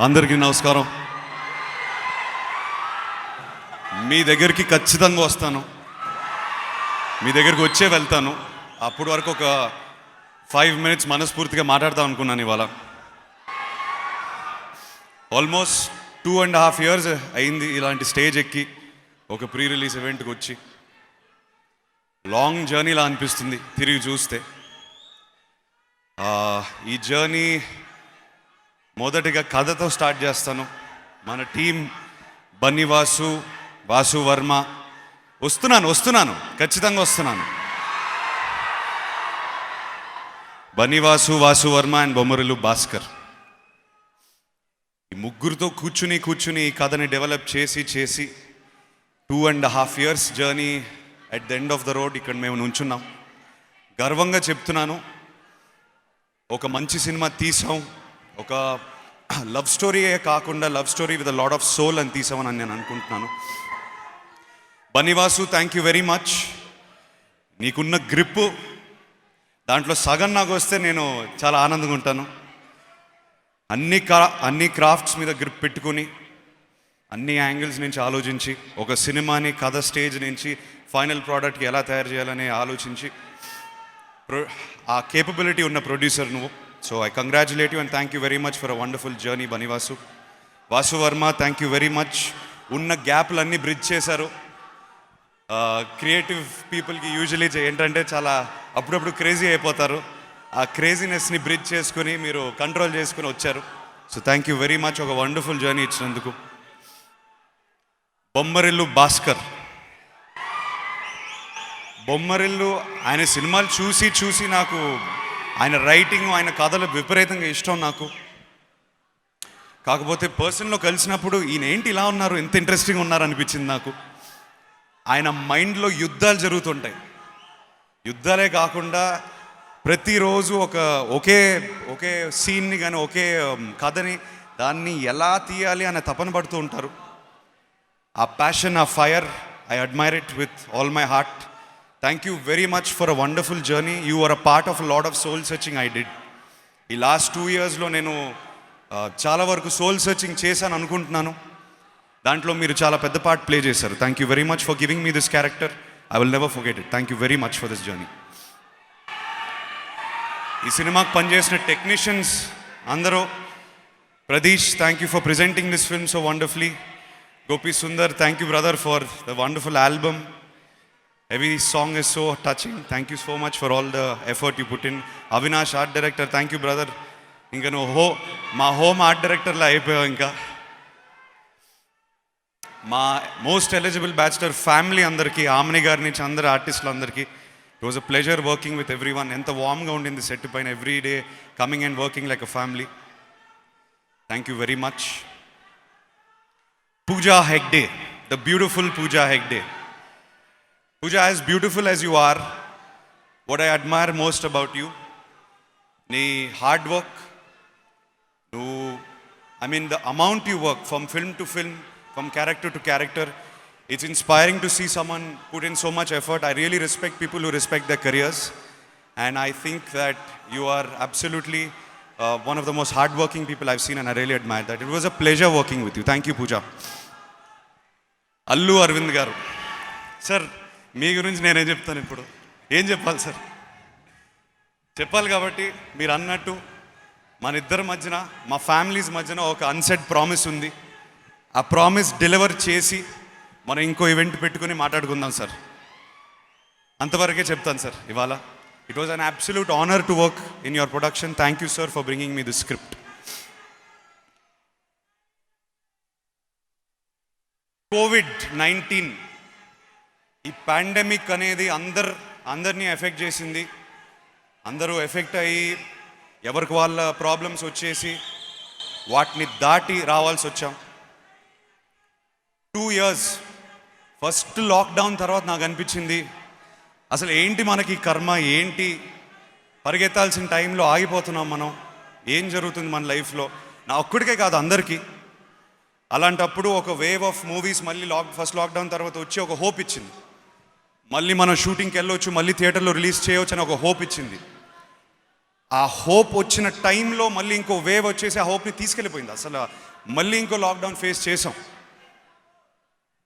అందరికీ నమస్కారం. మీ దగ్గరికి ఖచ్చితంగా వస్తాను, మీ దగ్గరికి వచ్చే వెళ్తాను. అప్పటి వరకు ఒక 5 minutes మనస్ఫూర్తిగా మాట్లాడదాం అనుకున్నాను. ఇవాళ ఆల్మోస్ట్ 2.5 years అయింది ఇలాంటి స్టేజ్ ఎక్కి ఒక ప్రీ రిలీజ్ ఈవెంట్కి వచ్చి. లాంగ్ జర్నీలా అనిపిస్తుంది తిరిగి చూస్తే. ఈ జర్నీ మొదటిగా కథతో స్టార్ట్ చేస్తాను. మన టీం బన్నీ వాసు వర్మ. వస్తున్నాను ఖచ్చితంగా వస్తున్నాను. బన్నీ వాసు వర్మ అండ్ బొమ్మరిల్లు భాస్కర్, ఈ ముగ్గురితో కూర్చుని ఈ కథని డెవలప్ చేసి 2.5 years journey at the end of the road ఇక్కడ మేము నుంచున్నాం. గర్వంగా చెప్తున్నాను, ఒక మంచి సినిమా తీసాం. ఒక లవ్ స్టోరీయే కాకుండా love story with a lot of soul అని తీసామని నేను అనుకుంటున్నాను. Bunny Vasu, thank you very much. నీకున్న గ్రిప్పు దాంట్లో సగం నాకు వస్తే నేను చాలా ఆనందంగా ఉంటాను. అన్ని క్రాఫ్ట్స్ మీద గ్రిప్ పెట్టుకొని అన్ని యాంగిల్స్ నుంచి ఆలోచించి ఒక సినిమాని కథ స్టేజ్ నుంచి ఫైనల్ ప్రోడక్ట్కి ఎలా తయారు చేయాలని ఆలోచించి ఆ కేపబిలిటీ ఉన్న ప్రొడ్యూసర్ నువ్వు. So I congratulate you and thank you very much for a wonderful journey Bunny Vasu. Vasu Varma, thank you very much. ఉన్న గ్యాప్లన్నీ బ్రిడ్జ్ చేశారు. క్రియేటివ్ పీపుల్కి యూజువలీ ఏంటంటే చాలా అప్పుడప్పుడు క్రేజీ అయిపోతారు. ఆ క్రేజీనెస్ని బ్రిడ్జ్ చేసుకుని మీరు కంట్రోల్ చేసుకుని వచ్చారు. So thank you very much, ఒక వండర్ఫుల్ జర్నీ ఇచ్చినందుకు. బొమ్మరిల్లు భాస్కర్, బొమ్మరిల్లు ఆయన సినిమాలు చూసి నాకు ఆయన రైటింగ్, ఆయన కథలు విపరీతంగా ఇష్టం నాకు. కాకపోతే పర్సన్లో కలిసినప్పుడు ఈయన ఏంటి ఇలా ఉన్నారు, ఎంత ఇంట్రెస్టింగ్ ఉన్నారు అనిపించింది నాకు. ఆయన మైండ్లో యుద్ధాలు జరుగుతుంటాయి. యుద్ధాలే కాకుండా ప్రతిరోజు ఒకే సీన్ని కానీ ఒకే కథని దాన్ని ఎలా తీయాలి అనే తపన పడుతూ ఉంటారు. ఆ ప్యాషన్, ఆ fire, I admire it with all my heart. Thank you very much for a wonderful journey. You are a part of lot of soul searching I did. ఈ లాస్ట్ 2 yearsలో నేను చాలా వరకు సోల్ సెర్చింగ్ చేశాను అనుకుంటున్నాను. దాంట్లో మీరు చాలా పెద్ద పార్ట్ ప్లే చేశారు. Thank you very much for giving me this character. I will never forget it. Thank you very much for this journey. ఈ సినిమాకి పనిచేసిన టెక్నీషియన్స్ అందరూ, Pradeesh, thank you for presenting this film so wonderfully. Gopi Sundar, thank you brother for the wonderful album. Every song is so touching. Thank you so much for all the effort you put in. Avinash, art director, thank you brother. Inga no ma home art director la అయిపోయావు. ఇంకా మా most eligible bachelor family అందరికీ, ఆమెని గారి నుంచి అందరు ఆర్టిస్టులు అందరికీ, it was a pleasure working with everyone. ఎంత వామ్గా ఉండింది సెట్ పైన, every day coming and working like a family. Thank you very much. Pooja Hegde, the beautiful Pooja Hegde. Pooja, as beautiful as you are, what I admire most about you, nee hard work, the amount you work from film to film, from character to character, it's inspiring to see someone put in so much effort. I really respect people who respect their careers, and I think that you are absolutely one of the most hard-working people I've seen, and I really admire that. It was a pleasure working with you. Thank you, Pooja. Allu Arvind garu, sir, మీ గురించి నేనేం చెప్తాను ఇప్పుడు? ఏం చెప్పాలి sir? చెప్పాలి కాబట్టి మీరు అన్నట్టు మన ఇద్దరి మధ్యన, మా ఫ్యామిలీస్ మధ్యన ఒక అన్సెట్ ప్రామిస్ ఉంది. ఆ ప్రామిస్ డెలివర్ చేసి మనం ఇంకో ఈవెంట్ పెట్టుకుని మాట్లాడుకుందాం సార్. అంతవరకే చెప్తాను సార్ ఇవాళ. It was an absolute honour to work in your production. Thank you sir for bringing me the script. COVID-19, ఈ పాండమిక్ అనేది అందరినీ ఎఫెక్ట్ చేసింది. అందరూ ఎఫెక్ట్ అయ్యి ఎవరికి వాళ్ళ ప్రాబ్లమ్స్ వచ్చేసి వాటిని దాటి రావాల్సి వచ్చాం. 2 years ఫస్ట్ లాక్డౌన్ తర్వాత నాకు అనిపించింది, అసలు ఏంటి మనకి కర్మ, ఏంటి పరిగెత్తాల్సిన టైంలో ఆగిపోతున్నాం మనం, ఏం జరుగుతుంది మన లైఫ్లో. నా ఒక్కడికే కాదు, అందరికీ. అలాంటప్పుడు ఒక వేవ్ ఆఫ్ మూవీస్ మళ్ళీ ఫస్ట్ లాక్డౌన్ తర్వాత వచ్చి ఒక హోప్ ఇచ్చింది. మళ్ళీ మనం షూటింగ్కి వెళ్ళొచ్చు, మళ్ళీ థియేటర్లో రిలీజ్ చేయవచ్చు అని ఒక హోప్ ఇచ్చింది. ఆ హోప్ వచ్చిన టైంలో మళ్ళీ ఇంకో వేవ్ వచ్చేసి ఆ హోప్ని తీసుకెళ్ళిపోయింది. అసలు మళ్ళీ ఇంకో లాక్డౌన్ ఫేస్ చేసాం.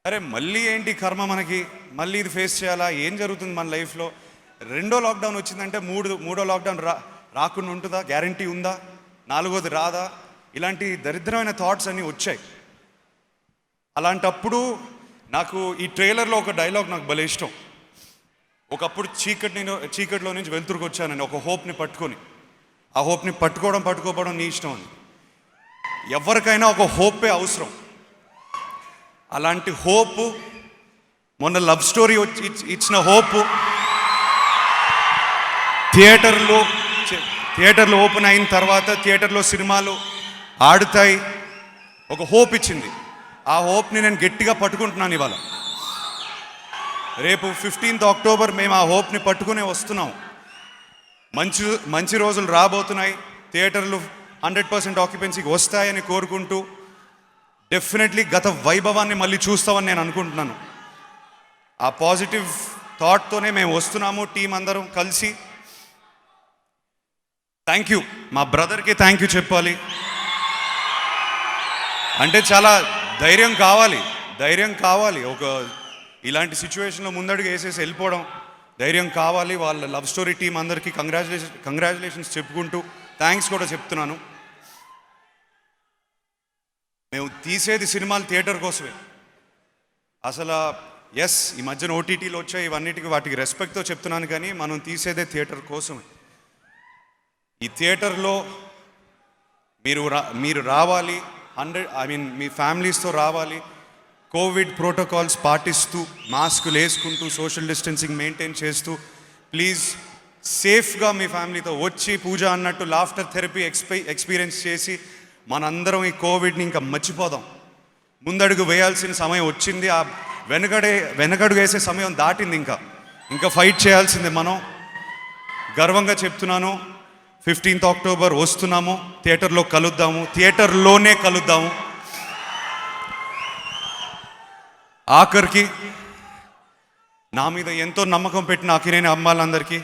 అరే మళ్ళీ ఏంటి కర్మ మనకి, మళ్ళీ ఇది ఫేస్ చేయాలా, ఏం జరుగుతుంది మన లైఫ్లో? రెండో లాక్డౌన్ వచ్చిందంటే మూడో లాక్డౌన్ రాకుండా ఉంటుందా, గ్యారంటీ ఉందా? నాలుగోది రాదా? ఇలాంటి దరిద్రమైన థాట్స్ అన్నీ వచ్చాయి. అలాంటప్పుడు నాకు ఈ ట్రైలర్లో ఒక డైలాగ్ నాకు భలే ఇష్టం. ఒకప్పుడు చీకటిలో నుంచి వెలుతురుకు వచ్చానని ఒక హోప్ని పట్టుకొని, ఆ హోప్ని పట్టుకోవడం నీ ఇష్టం అని. ఎవరికైనా ఒక హోపే అవసరం. అలాంటి హోప్, మొన్న లవ్ స్టోరీ ఇచ్చిన హోప్ థియేటర్లు ఓపెన్ అయిన తర్వాత థియేటర్లో సినిమాలు ఆడుతాయి, ఒక హోప్ ఇచ్చింది. ఆ హోప్ని నేను గట్టిగా పట్టుకుంటున్నాను ఇవాళ. రేపు 15th అక్టోబర్ మేము ఆ హోప్ని పట్టుకునే వస్తున్నాం. మంచి రోజులు రాబోతున్నాయి. థియేటర్లు 100% ఆక్యుపెన్సీకి వస్తాయని కోరుకుంటూ, డెఫినెట్లీ గత వైభవాన్ని మళ్ళీ చూస్తామని నేను అనుకుంటున్నాను. ఆ పాజిటివ్ థాట్తోనే మేము వస్తున్నాము, టీం అందరం కలిసి. థ్యాంక్ యూ, మా బ్రదర్కి థ్యాంక్ యూ చెప్పాలి. అంటే చాలా ధైర్యం కావాలి. ఒక ఇలాంటి సిచ్యువేషన్లో ముందడుగు వేసేసి వెళ్ళిపోవడం ధైర్యం కావాలి. వాళ్ళ లవ్ స్టోరీ టీం అందరికీ కంగ్రాచులేషన్స్ చెప్పుకుంటూ థ్యాంక్స్ కూడా చెప్తున్నాను. మేము తీసేది సినిమాలు థియేటర్ కోసమే. అసలు ఎస్, ఈ మధ్యన ఓటీటీలు వచ్చాయి, వాటికి రెస్పెక్ట్తో చెప్తున్నాను, కానీ మనం తీసేదే థియేటర్ కోసమే. ఈ థియేటర్లో మీరు రావాలి, మీ ఫ్యామిలీస్తో రావాలి. కోవిడ్ ప్రోటోకాల్స్ పాటిస్తూ, మాస్కులు వేసుకుంటూ, సోషల్ డిస్టెన్సింగ్ మెయింటైన్ చేస్తూ, ప్లీజ్ సేఫ్గా మీ ఫ్యామిలీతో వచ్చి పూజ అన్నట్టు లాఫ్టర్ థెరపీ ఎక్స్పీరియన్స్ చేసి మనందరం ఈ కోవిడ్ని ఇంకా మర్చిపోదాం. ముందడుగు వేయాల్సిన సమయం వచ్చింది. ఆ వెనకడుగు వేసే సమయం దాటింది. ఇంకా ఫైట్ చేయాల్సిందే మనం. గర్వంగా చెప్తున్నాను, 15th అక్టోబర్ వస్తున్నాము. థియేటర్లోనే కలుద్దాము. ఆఖరికి నా మీద ఎంతో నమ్మకం పెట్టిన అఖిరేని అమ్మాలందరికీ,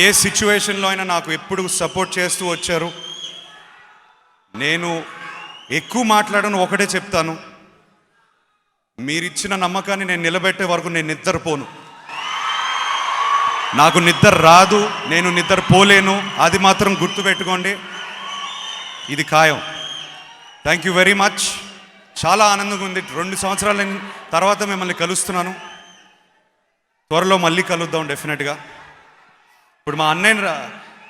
ఏ సిచ్యువేషన్లో అయినా నాకు ఎప్పుడు సపోర్ట్ చేస్తూ వచ్చారు. నేను ఎక్కువ మాట్లాడను, ఒకటే చెప్తాను, మీరిచ్చిన నమ్మకాన్ని నేను నిలబెట్టే వరకు నేను నిద్రపోను. నాకు నిద్ర రాదు, నేను నిద్రపోలేను, అది మాత్రం గుర్తుపెట్టుకోండి. ఇది ఖాయం. Thank you very much. చాలా ఆనందంగా ఉంది. 2 సంవత్సరాల తర్వాత మిమ్మల్ని కలుస్తున్నాను. త్వరలో మళ్ళీ కలుద్దాం డెఫినెట్గా. ఇప్పుడు మా అన్నయ్యని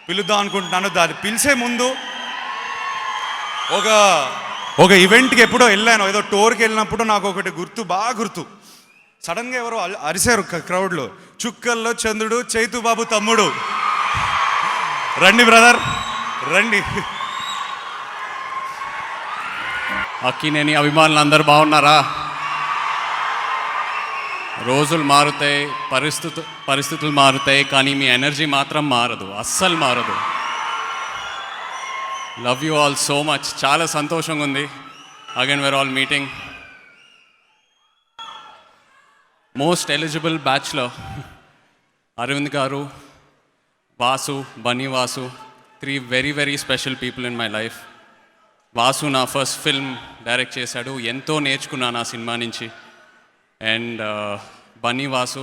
పిలుద్దాం అనుకుంటున్నాను. దాన్ని పిలిచే ముందు ఒక ఈవెంట్కి ఎప్పుడో వెళ్ళాను, ఏదో టూర్కి వెళ్ళినప్పుడు నాకు ఒకటి బాగా గుర్తు. సడన్గా ఎవరో అరిశారు క్రౌడ్లో, చుక్కల్లో చంద్రుడు చైతు బాబు తమ్ముడు. రండి బ్రదర్, రండి. అక్కినేని అభిమానులు అందరు బాగున్నారా? రోజులు మారుతాయి, పరిస్థితులు మారుతాయి, కానీ మీ ఎనర్జీ మాత్రం మారదు, అస్సలు మారదు. Love you all so much. చాలా సంతోషంగా ఉంది. Again we're all meeting. Most eligible బ్యాచ్లో అరవింద్ గారు, Vasu, Bunny Vasu, 3 very very special people in my life. Vasu నా ఫస్ట్ ఫిల్మ్ డైరెక్ట్ చేశాడు, ఎంతో నేర్చుకున్నాను ఆ సినిమా నుంచి. And Bunny Vasu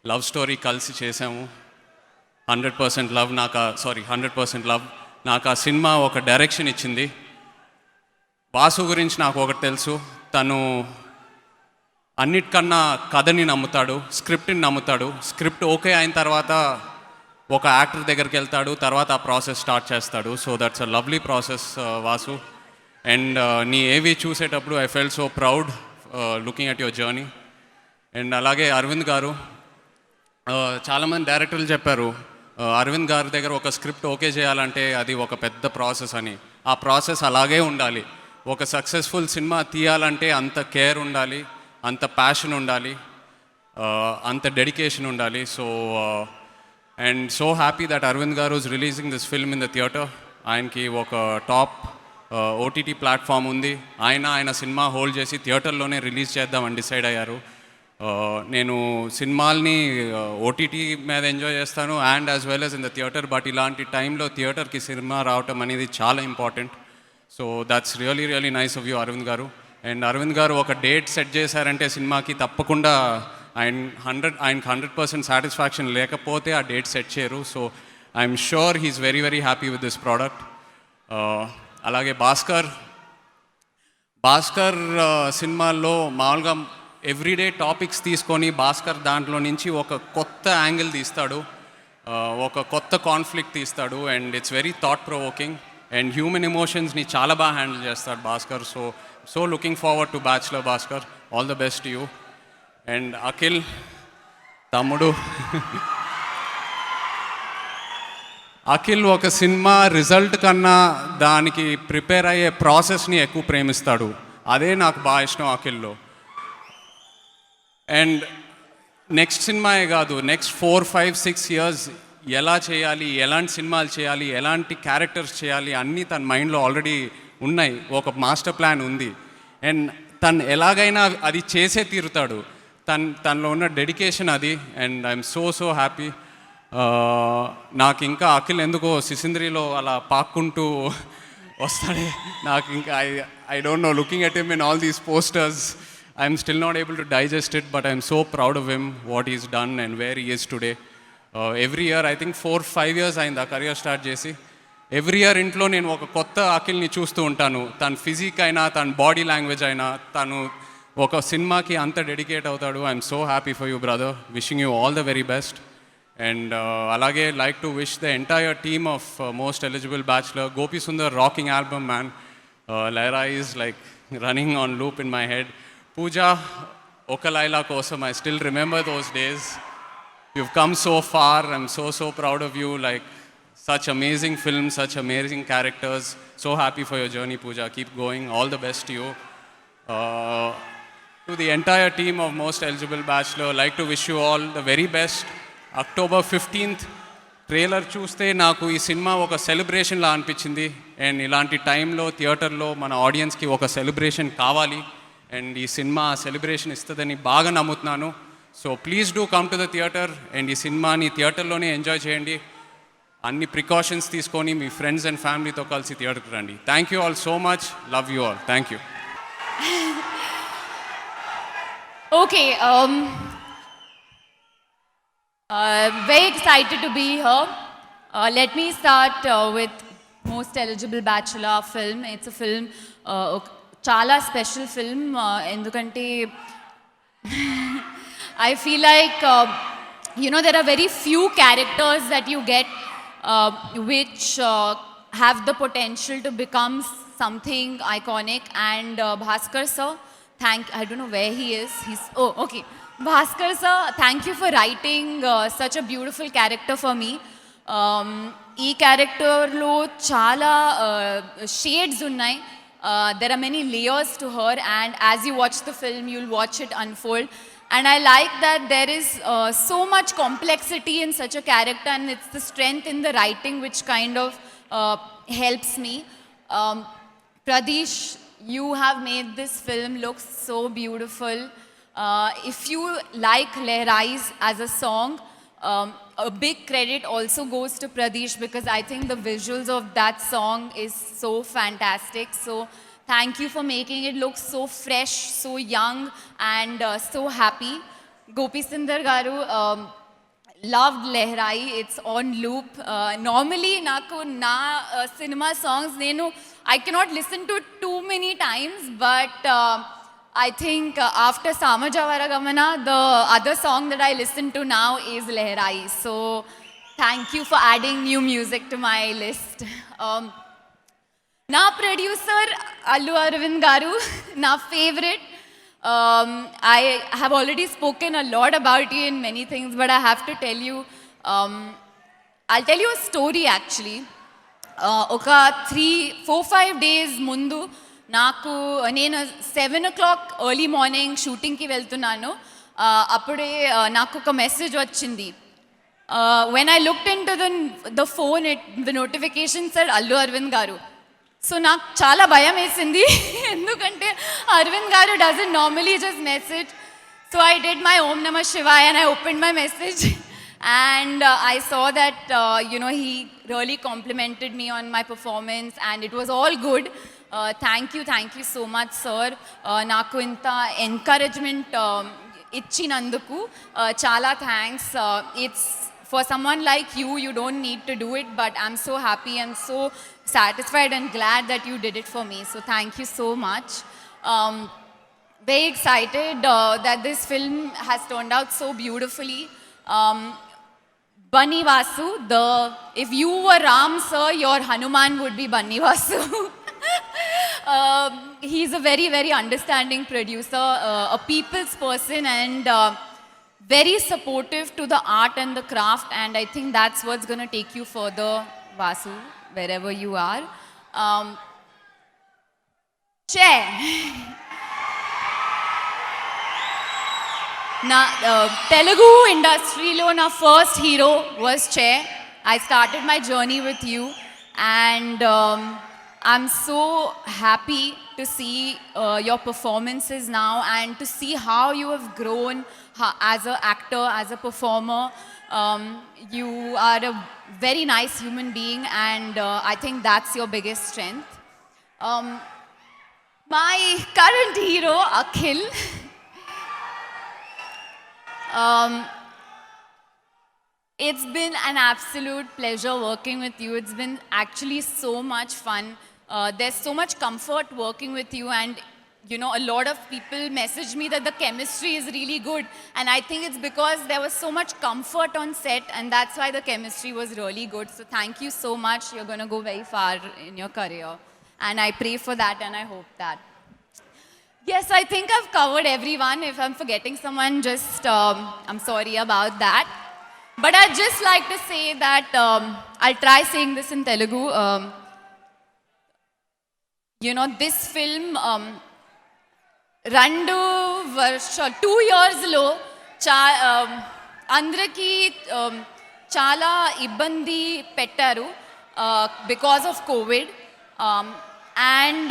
love story కలిసి చేసాము. 100% లవ్ 100% లవ్ నాకు ఆ సినిమా ఒక డైరెక్షన్ ఇచ్చింది. వాసు గురించి నాకు ఒకటి తెలుసు, తను అన్నిటికన్నా కథని నమ్ముతాడు, స్క్రిప్ట్ని నమ్ముతాడు. స్క్రిప్ట్ ఓకే అయిన తర్వాత ఒక యాక్టర్ దగ్గరికి వెళ్తాడు, తర్వాత ఆ ప్రాసెస్ స్టార్ట్ చేస్తాడు. So that's a lovely process Vasu. And నీ ఏవి చూసేటప్పుడు I felt so proud looking at your journey. And అలాగే అరవింద్ గారు, చాలామంది డైరెక్టర్లు చెప్పారు అరవింద్ గారి దగ్గర ఒక స్క్రిప్ట్ ఓకే చేయాలంటే అది ఒక పెద్ద ప్రాసెస్ అని. ఆ ప్రాసెస్ అలాగే ఉండాలి. ఒక సక్సెస్ఫుల్ సినిమా తీయాలంటే అంత కేర్ ఉండాలి, అంత ప్యాషన్ ఉండాలి, అంత డెడికేషన్ ఉండాలి. So and so happy that Aravind garu is releasing this film in the theatre. ఆయనకి ఒక టాప్ ఓటీటీ ప్లాట్ఫామ్ ఉంది. ఆయన సినిమా హోల్డ్ చేసి థియేటర్లోనే రిలీజ్ చేద్దామని డిసైడ్ అయ్యారు. నేను సినిమాల్ని ఓటీటీ మీద ఎంజాయ్ చేస్తాను and as well as in the theatre, but ఇలాంటి టైంలో థియేటర్కి సినిమా రావటం అనేది చాలా important. So that's really really nice of you Aravind గారు. అండ్ అరవింద్ గారు ఒక డేట్ సెట్ చేశారంటే సినిమాకి తప్పకుండా ఆయనకి 100% సాటిస్ఫాక్షన్ లేకపోతే ఆ డేట్ సెట్ చేయరు. So I'm sure he's very very happy with this product. అలాగే భాస్కర్ సినిమాల్లో మామూలుగా ఎవ్రీడే టాపిక్స్ తీసుకొని భాస్కర్ దాంట్లో నుంచి ఒక కొత్త యాంగిల్ తీస్తాడు, ఒక కొత్త కాన్ఫ్లిక్ట్ తీస్తాడు. And it's very thought provoking and human ఎమోషన్స్ని చాలా బాగా హ్యాండిల్ చేస్తాడు Bhaskar. So looking forward to bachelor Bhaskar. All the best you. And Akhil తమ్ముడు అఖిల్ ఒక సినిమా రిజల్ట్ కన్నా దానికి ప్రిపేర్ అయ్యే ప్రాసెస్ని ఎక్కువ ప్రేమిస్తాడు. అదే నాకు బాగా ఇష్టం అఖిల్లో. అండ్ నెక్స్ట్ సినిమాయే కాదు, నెక్స్ట్ 4, 5, 6 ఇయర్స్ ఎలా చేయాలి, ఎలాంటి సినిమాలు చేయాలి, ఎలాంటి క్యారెక్టర్స్ చేయాలి అన్నీ తన మైండ్లో ఆల్రెడీ ఉన్నాయి. ఒక మాస్టర్ ప్లాన్ ఉంది. అండ్ తను ఎలాగైనా అది చేసే తీరుతాడు. తనలో ఉన్న డెడికేషన్ అది. And I'm so happy. నాకు ఇంకా అఖిల్ ఎందుకో సిసింద్రిలో అలా పాక్కుంటూ వస్తాడే. నాకు ఇంకా I don't know, looking at him in all these posters, I'm still not able to digest it, but I'm so proud of him, what he's done and where he is today. Every year, I think 4-5 years అయింది ఆ career start చేసి. Every year ఇంట్లో నేను ఒక కొత్త అఖిల్ని చూస్తూ ఉంటాను. తన ఫిజిక్ అయినా, తన బాడీ లాంగ్వేజ్ అయినా, తను ఒక సినిమాకి అంత డెడికేట్ అవుతాడు. I'm so happy for you brother. Wishing you all the very best. And అలాగే like to wish the entire team of Most Eligible Bachelor. Gopi Sundar rocking album man. Lyra is like running on loop in my head. Pooja, Oka Laila Kosam, I still remember those days. You've come so far. I'm so proud of you. Like, such amazing films, such amazing characters. So happy for your journey, Pooja. Keep going. All the best to you. To the entire team of Most Eligible Bachelor, like to wish you all the very best. October 15th, trailer చూస్తే నాకు ఈ cinema ఒక సెలబ్రేషన్లా అనిపించింది. And ఇలాంటి టైంలో థియేటర్లో మన ఆడియన్స్కి ఒక సెలబ్రేషన్ కావాలి. అండ్ ఈ సినిమా సెలబ్రేషన్ ఇస్తుందని బాగా నమ్ముతున్నాను. So please do come to the theatre and ఈ సినిమాని థియేటర్లోనే ఎంజాయ్ చేయండి. అన్ని ప్రికాషన్స్ తీసుకొని మీ ఫ్రెండ్స్ అండ్ ఫ్యామిలీతో కలిసి థియేటర్కి రండి. Thank you all so much. Love you all. Thank you. Okay, very excited to be here. Let me start with Most Eligible Bachelor film. It's a film, chala special film, endukante I feel like there are very few characters that you get which have the potential to become something iconic. And Bhaskar sir, I don't know where he is. Okay. Bhaskar sir, thank you for writing such a beautiful character for me. ఈ క్యారెక్టర్లో చాలా shades ఉన్నాయి. There are many layers to her, and as you watch the film, you'll watch it unfold. And I like that there is so much complexity in such a character, and it's the strength in the writing which kind of helps me. Pradesh, you have made this film look so beautiful. If you like Lehrais as a song, a big credit also goes to Pradesh, because I think the visuals of that song is so fantastic. So thank you for making it look so fresh, so young, and so happy. Gopi Sundar garu, loved Lehrai. It's on loop. Normally naku na cinema songs I cannot listen to too many times, but I think after Samajavara Gamana, the other song that I listen to now is Lehrai. So thank you for adding new music to my list. Na producer Allu Aravind garu, na favorite. I have already spoken a lot about you in many things, but I have to tell you, I'll tell you a story actually. Oka 3-4-5 days mundu నేను 7 o'clock early morning షూటింగ్కి వెళ్తున్నాను. అప్పుడే నాకు ఒక message వచ్చింది. When I looked into the phone, the notification sir Allu Aravind గారు. So నాకు చాలా భయం వేసింది, ఎందుకంటే అరవింద్ గారు doesn't normally just message. So I did my Om Namah Shivaya and I opened my message and I saw that, he really complimented me on my performance and it was all good. Thank you so much, sir. Naku inta encouragement ichinanduku chala thanks. It's for someone like you, you don't need to do it, but I'm so happy and so satisfied and glad that you did it for me. So thank you so much. Very excited that this film has turned out so beautifully. Bunny Vasu, if you were Ram sir, your Hanuman would be Bunny Vasu. He's a very, very understanding producer, a people's person and very supportive to the art and the craft, and I think that's what's going to take you further, Vasu, wherever you are. Che. Telugu industry lo na first hero was Che. I started my journey with you and I'm so happy to see your performances now and to see how you have grown as an actor, as a performer. You are a very nice human being and I think that's your biggest strength. My current hero, Akhil. It's been an absolute pleasure working with you. It's been actually so much fun. There's so much comfort working with you and a lot of people message me that the chemistry is really good and I think it's because there was so much comfort on set and that's why the chemistry was really good. So thank you so much. You're going to go very far in your career and I pray for that and I hope that. Yes, I think I've covered everyone. If I'm forgetting someone, just I'm sorry about that. But I'd just like to say that I'll try saying this in Telugu. This film, 2 years lo andraki chala ibbandi pettaru because of COVID. And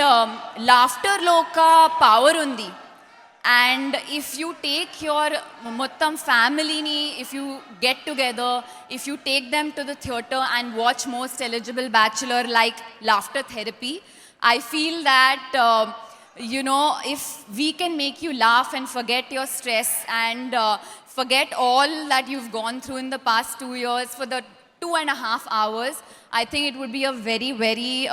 laughter lo ka power undi. And if you take your mottam family ni, if you get together, if you take them to the theatre and watch Most Eligible Bachelor like laughter therapy, I feel that if we can make you laugh and forget your stress and forget all that you've gone through in the past 2 years for the 2.5 hours, I think it would be a very, very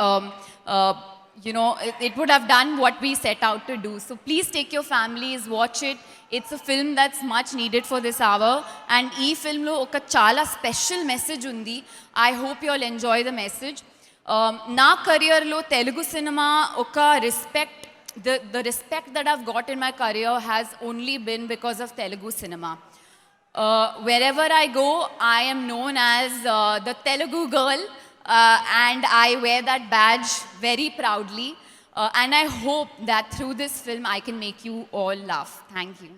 it would have done what we set out to do. So please take your families, watch it. It's a film that's much needed for this hour. And ee film lo oka chala special message undi. I hope you'll enjoy the message. Na career lo Telugu cinema oka respect, the respect that I've got in my career has only been because of Telugu cinema. Wherever I go, I am known as the Telugu girl. And I wear that badge very proudly. And I hope that through this film, I can make you all laugh. Thank you.